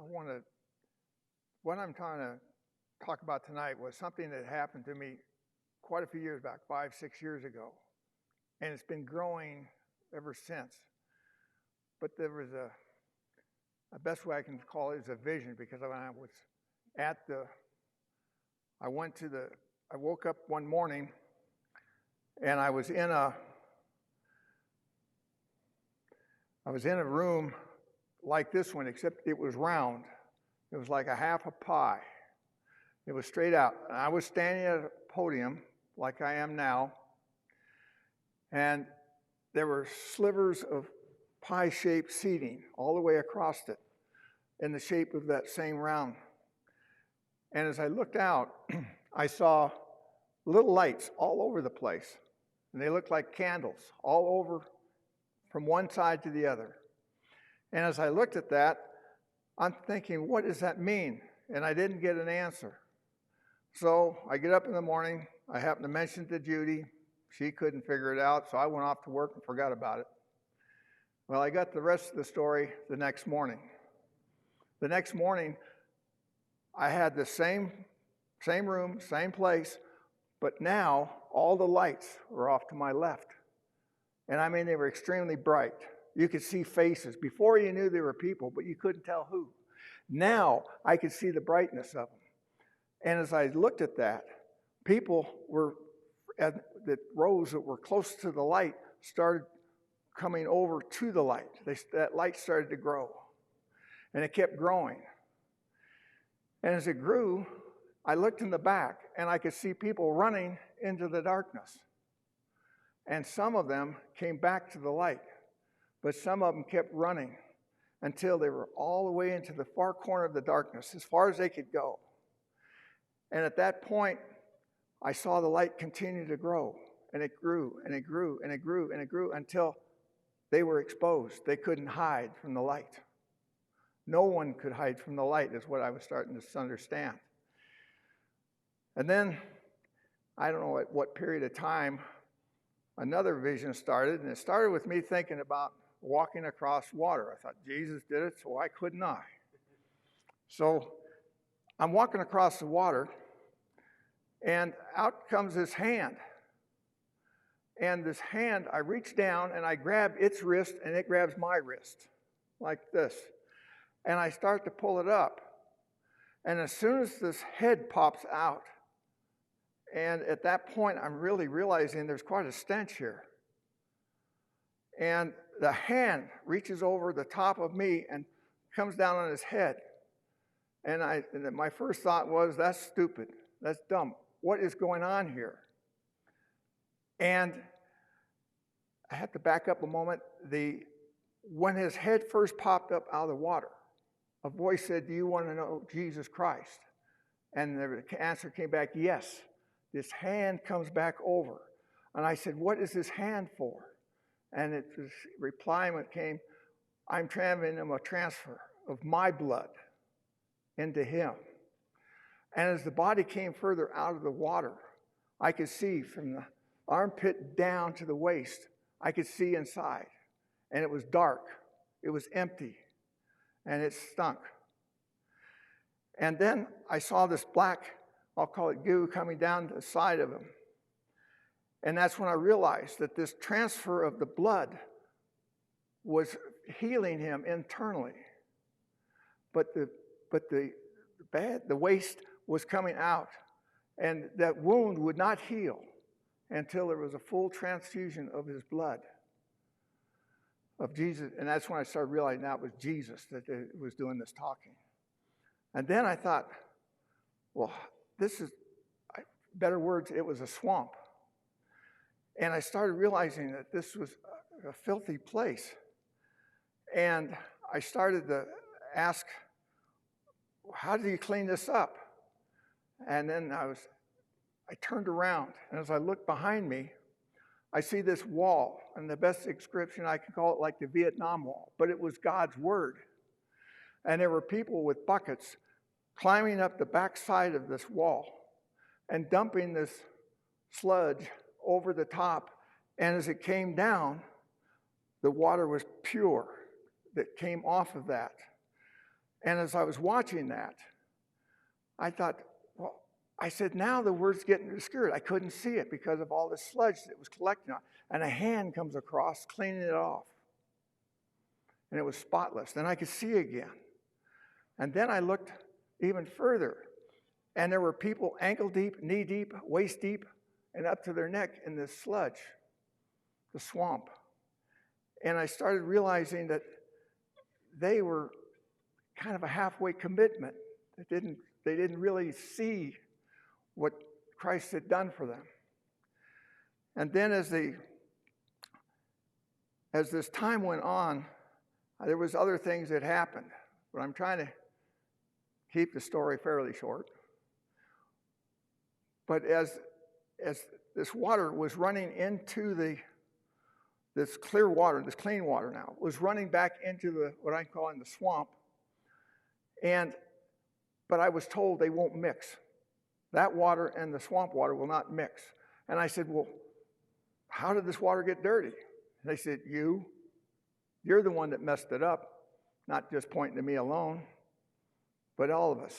what I'm trying to talk about tonight was something that happened to me quite a few years back, 5, 6 years ago. And it's been growing ever since. But there was the best way I can call it is a vision, because when I was I woke up one morning and I was in a room like this one, except it was round. It was like a half a pie. It was straight out. And I was standing at a podium like I am now, and there were slivers of pie-shaped seating all the way across it in the shape of that same round. And as I looked out, I saw little lights all over the place. And they looked like candles all over from one side to the other. And as I looked at that, I'm thinking, what does that mean? And I didn't get an answer. So I get up in the morning. I happened to mention to Judy. She couldn't figure it out, so I went off to work and forgot about it. Well, I got the rest of the story the next morning. The next morning, I had the same room, same place, but now all the lights were off to my left. And I mean, they were extremely bright. You could see faces. Before you knew they were people, but you couldn't tell who. Now I could see the brightness of them. And as I looked at that, people were at the rows that were close to the light started coming over to the light. That light started to grow. And it kept growing. And as it grew, I looked in the back and I could see people running into the darkness. And some of them came back to the light, but some of them kept running until they were all the way into the far corner of the darkness, as far as they could go. And at that point, I saw the light continue to grow, and it grew, and it grew, and it grew, and it grew until they were exposed. They couldn't hide from the light. No one could hide from the light, is what I was starting to understand. And then, I don't know at what period of time, another vision started, and it started with me thinking about walking across water. I thought, Jesus did it, so why couldn't I? So I'm walking across the water, and out comes this hand. And this hand, I reach down, and I grab its wrist, and it grabs my wrist, like this. And I start to pull it up. And as soon as this head pops out, and at that point, I'm really realizing there's quite a stench here. And the hand reaches over the top of me and comes down on his head. And my first thought was, that's stupid. That's dumb. What is going on here? And I have to back up a moment. When his head first popped up out of the water, a voice said, do you want to know Jesus Christ? And the answer came back, yes. This hand comes back over. And I said, what is this hand for? And the reply came, I'm having him a transfer of my blood into him. And as the body came further out of the water, I could see from the armpit down to the waist, I could see inside. And it was dark. It was empty. And it stunk. And then I saw this black, I'll call it goo, coming down the side of him. And that's when I realized that this transfer of the blood was healing him internally. But the waste was coming out. And that wound would not heal until there was a full transfusion of his blood, of Jesus. And that's when I started realizing that was Jesus that was doing this talking. And then I thought, well, better words, it was a swamp. And I started realizing that this was a filthy place. And I started to ask, how do you clean this up? And then I turned around, and as I looked behind me, I see this wall, and the best description I can call it like the Vietnam Wall, but it was God's Word. And there were people with buckets climbing up the backside of this wall and dumping this sludge over the top. And as it came down, the water was pure that came off of that. And as I was watching that, I thought, well, I said, now the word's getting obscured. I couldn't see it because of all the sludge that was collecting on it. And a hand comes across, cleaning it off. And it was spotless. Then I could see again. And then I looked even further. And there were people ankle deep, knee deep, waist deep, and up to their neck in this sludge, the swamp. And I started realizing that they were kind of a halfway commitment. They didn't really see what Christ had done for them. And then as this time went on, there was other things that happened, but I'm trying to keep the story fairly short. But as this water was running into this clear water, this clean water now, was running back into what I'm calling the swamp, but I was told they won't mix. That water and the swamp water will not mix. And I said, well, how did this water get dirty? And they said, you're the one that messed it up, not just pointing to me alone, but all of us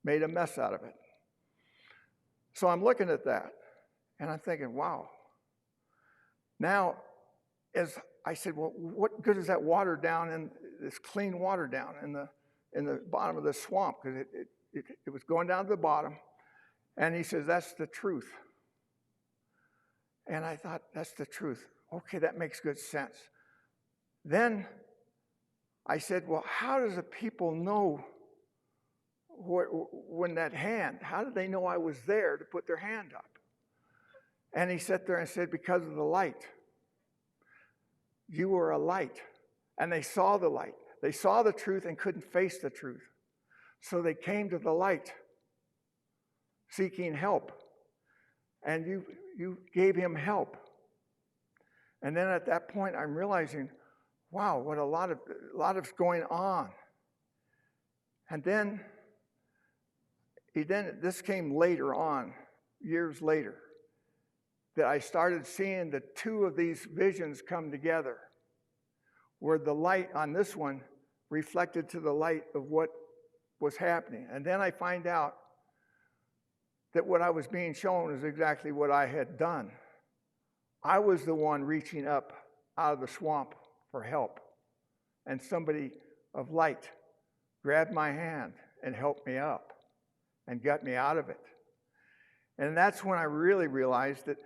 made a mess out of it. So I'm looking at that, and I'm thinking, wow. Now, as I said, well, what good is that water down in this clean water down in the bottom of the swamp? Because it was going down to the bottom. And he says, that's the truth. And I thought, that's the truth. Okay, that makes good sense. Then I said, well, how does the people know when that hand, how did they know I was there to put their hand up? And he sat there and said, because of the light. You were a light. And they saw the light. They saw the truth and couldn't face the truth. So they came to the light, seeking help. And you gave him help. And then at that point, I'm realizing, wow, what a lot of going on. And then this came later on, years later, that I started seeing the two of these visions come together, where the light on this one reflected to the light of what was happening. And then I find out that what I was being shown is exactly what I had done. I was the one reaching up out of the swamp for help. And somebody of light grabbed my hand and helped me up and got me out of it. And that's when I really realized that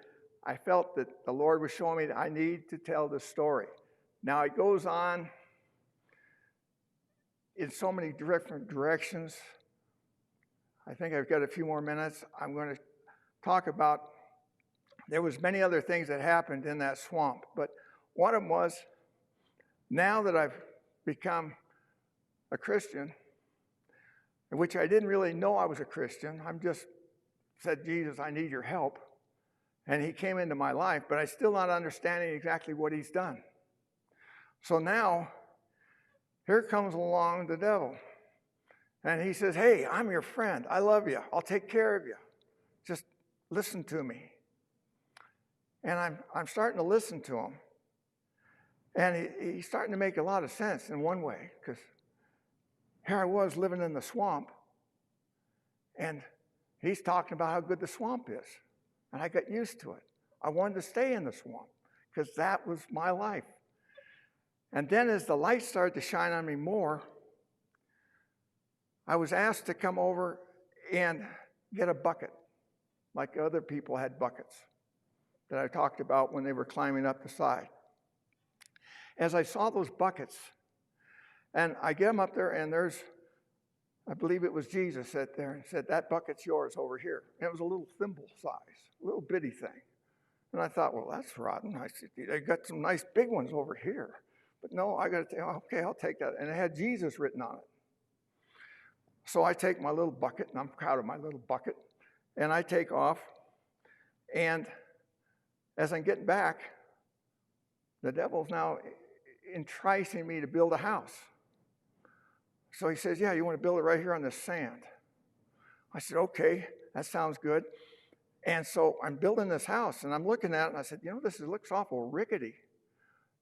I felt that the Lord was showing me that I need to tell the story. Now it goes on in so many different directions. I think I've got a few more minutes. I'm going to talk about, there was many other things that happened in that swamp, but one of them was, now that I've become a Christian, which I didn't really know I was a Christian, I'm just said, Jesus, I need your help. And he came into my life, but I still not understanding exactly what he's done. So now, here comes along the devil. And he says, hey, I'm your friend. I love you. I'll take care of you. Just listen to me. And I'm starting to listen to him. And he's starting to make a lot of sense in one way, because here I was living in the swamp, and he's talking about how good the swamp is. And I got used to it. I wanted to stay in the swamp, because that was my life. And then as the light started to shine on me more, I was asked to come over and get a bucket, like other people had buckets that I talked about when they were climbing up the side. As I saw those buckets, and I get them up there, and I believe it was Jesus sat there and said, that bucket's yours over here. And it was a little thimble size, a little bitty thing. And I thought, well, that's rotten. I said, they got some nice big ones over here. But no, I got to okay, I'll take that. And it had Jesus written on it. So I take my little bucket, and I'm proud of my little bucket, and I take off. And as I'm getting back, the devil's now enticing me to build a house. So he says, yeah, you want to build it right here on this sand? I said, okay, that sounds good. And so I'm building this house, and I'm looking at it, and I said, this looks awful rickety.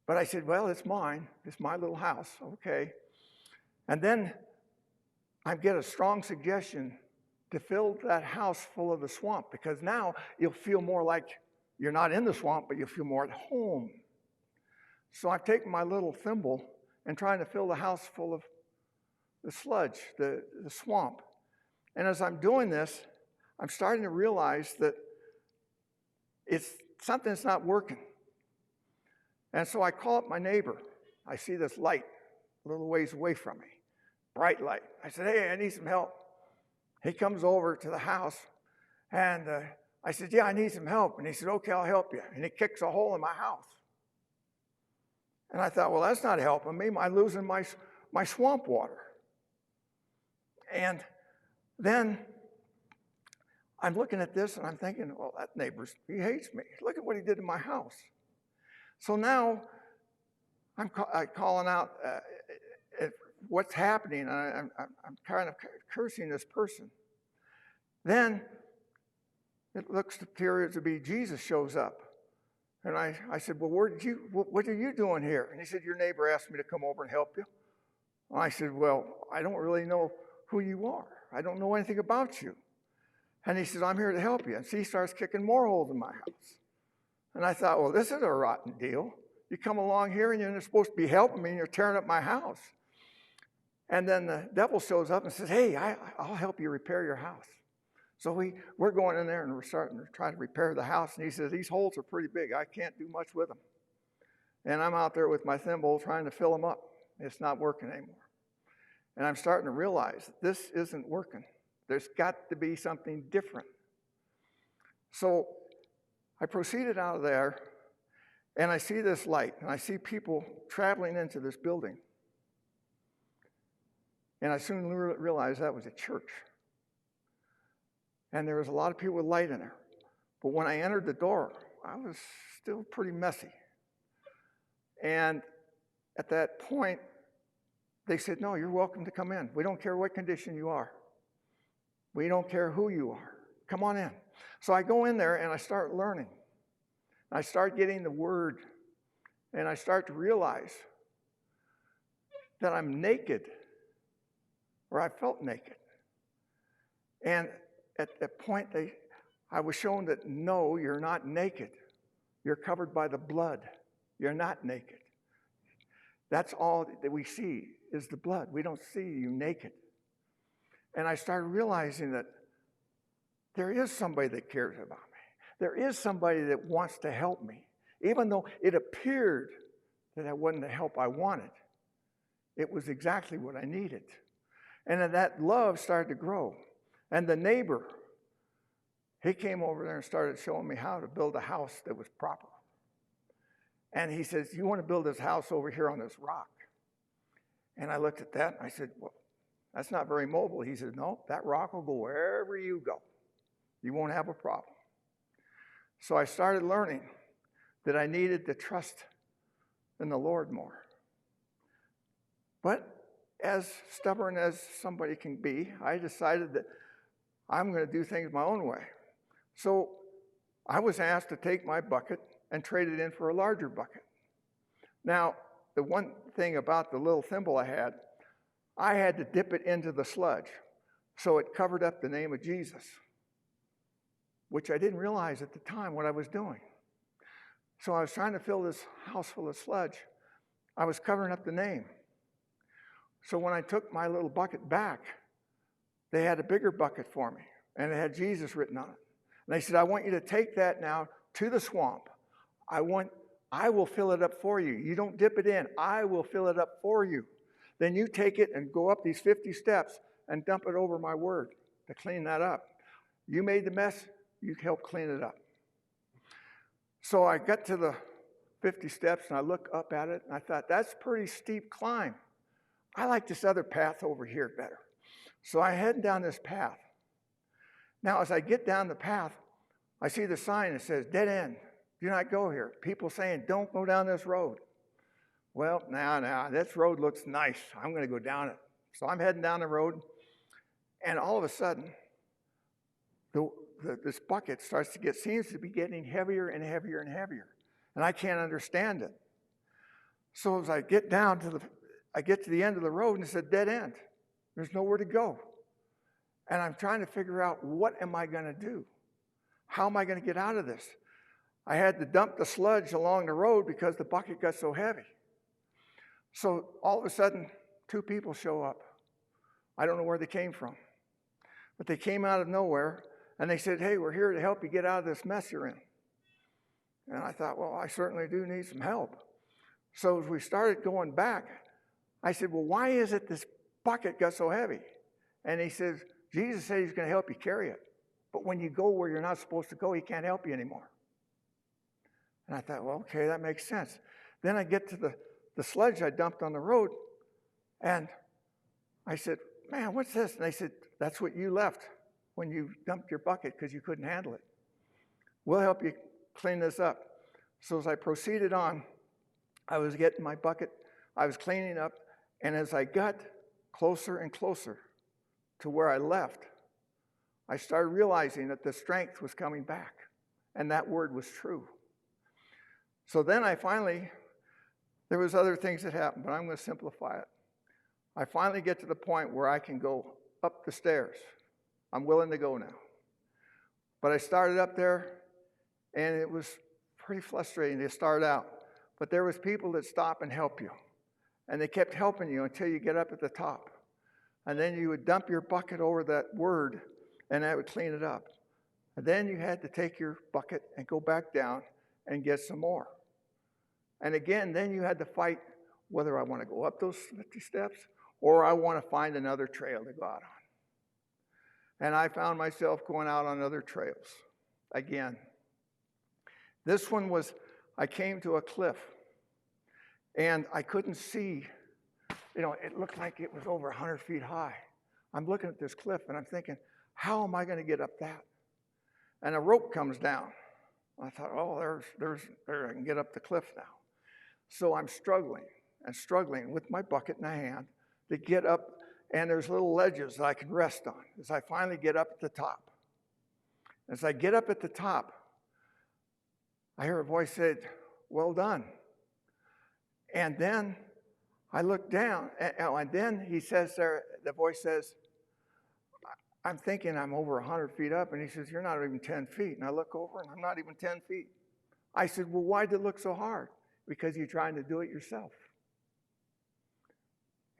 But I said, well, it's mine. It's my little house. Okay. And then I get a strong suggestion to fill that house full of the swamp, because now you'll feel more like you're not in the swamp, but you'll feel more at home. So I've taken my little thimble and trying to fill the house full of the sludge, the swamp. And as I'm doing this, I'm starting to realize that something's not working. And so I call up my neighbor. I see this light a little ways away from me, bright light. I said, hey, I need some help. He comes over to the house, and I said, yeah, I need some help. And he said, okay, I'll help you. And he kicks a hole in my house. And I thought, well, that's not helping me. I'm losing my swamp water. And then I'm looking at this, and I'm thinking, well, that he hates me. Look at what he did to my house. So now I'm calling out what's happening, and I'm kind of cursing this person. Then it looks to appear to be Jesus shows up. And I said, well, what are you doing here? And he said, your neighbor asked me to come over and help you. And I said, well, I don't really know who you are. I don't know anything about you. And he says, I'm here to help you. And so he starts kicking more holes in my house. And I thought, well, this is a rotten deal. You come along here and you're supposed to be helping me and you're tearing up my house. And then the devil shows up and says, hey, I'll help you repair your house. So we're going in there and we're starting to try to repair the house. And he says, these holes are pretty big. I can't do much with them. And I'm out there with my thimble trying to fill them up. It's not working anymore. And I'm starting to realize this isn't working. There's got to be something different. So I proceeded out of there, and I see this light, and I see people traveling into this building. And I soon realized that was a church. And there was a lot of people with light in there. But when I entered the door, I was still pretty messy. And at that point, they said, no, you're welcome to come in. We don't care what condition you are. We don't care who you are. Come on in. So I go in there and I start learning. I start getting the word, and I start to realize that I'm naked, or I felt naked. And at that point, I was shown that, no, you're not naked. You're covered by the blood. You're not naked. That's all that we see is the blood. We don't see you naked. And I started realizing that there is somebody that cares about me. There is somebody that wants to help me. Even though it appeared that that wasn't the help I wanted, it was exactly what I needed. And then that love started to grow. And the neighbor, he came over there and started showing me how to build a house that was proper. And he says, you want to build this house over here on this rock? And I looked at that and I said, well, that's not very mobile. He said, no, that rock will go wherever you go. You won't have a problem. So I started learning that I needed to trust in the Lord more. But as stubborn as somebody can be, I decided that I'm going to do things my own way. So I was asked to take my bucket and trade it in for a larger bucket. Now, the one thing about the little thimble I had to dip it into the sludge so it covered up the name of Jesus, which I didn't realize at the time what I was doing. So I was trying to fill this house full of sludge. I was covering up the name. So when I took my little bucket back, they had a bigger bucket for me, and it had Jesus written on it. And they said, I want you to take that now to the swamp. I will fill it up for you. You don't dip it in. I will fill it up for you. Then you take it and go up these 50 steps and dump it over my word to clean that up. You made the mess. You help clean it up. So I got to the 50 steps, and I looked up at it, and I thought, that's a pretty steep climb. I like this other path over here better. So I head down this path. Now, as I get down the path, I see the sign that says, dead end. Do not go here. People saying, don't go down this road. Well, now, this road looks nice. I'm going to go down it. So I'm heading down the road, and all of a sudden, this bucket seems to be getting heavier and heavier and heavier, and I can't understand it. So as I get to the end of the road, and it said dead end. There's nowhere to go. And I'm trying to figure out, what am I going to do? How am I going to get out of this? I had to dump the sludge along the road because the bucket got so heavy. So all of a sudden, 2 people show up. I don't know where they came from. But they came out of nowhere, and they said, hey, we're here to help you get out of this mess you're in. And I thought, well, I certainly do need some help. So as we started going back, I said, well, why is it this bucket got so heavy? And he says, Jesus said he's going to help you carry it. But when you go where you're not supposed to go, he can't help you anymore. And I thought, well, okay, that makes sense. Then I get to the sludge I dumped on the road, and I said, man, what's this? And they said, that's what you left when you dumped your bucket because you couldn't handle it. We'll help you clean this up. So as I proceeded on, I was getting my bucket, I was cleaning up, and as I got closer and closer to where I left, I started realizing that the strength was coming back, and that word was true. So then there was other things that happened, but I'm going to simplify it. I finally get to the point where I can go up the stairs. I'm willing to go now. But I started up there, and it was pretty frustrating to start out. But there was people that stop and help you. And they kept helping you until you get up at the top. And then you would dump your bucket over that word, and that would clean it up. And then you had to take your bucket and go back down and get some more. And again, then you had to fight whether I want to go up those 50 steps or I want to find another trail to go out on. And I found myself going out on other trails again. This one was, I came to a cliff, and I couldn't see, it looked like it was over 100 feet high. I'm looking at this cliff, and I'm thinking, how am I going to get up that? And a rope comes down. I thought, oh, there I can get up the cliff now. So I'm struggling with my bucket in my hand to get up, and there's little ledges that I can rest on as I finally get up at the top. As I get up at the top, I hear a voice say, well done. And then I look down, and then he says there, the voice says, I'm thinking I'm over 100 feet up, and he says, you're not even 10 feet. And I look over, and I'm not even 10 feet. I said, well, why did it look so hard? Because you're trying to do it yourself.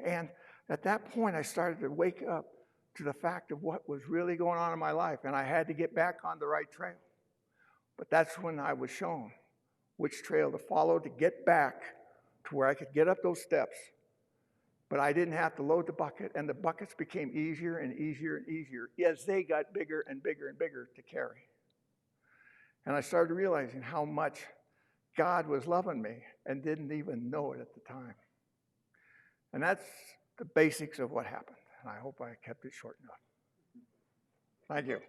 And at that point, I started to wake up to the fact of what was really going on in my life, and I had to get back on the right trail. But that's when I was shown which trail to follow to get back to where I could get up those steps. But I didn't have to load the bucket, and the buckets became easier and easier and easier as they got bigger and bigger and bigger to carry. And I started realizing how much God was loving me and didn't even know it at the time. And that's the basics of what happened. And I hope I kept it short enough. Thank you.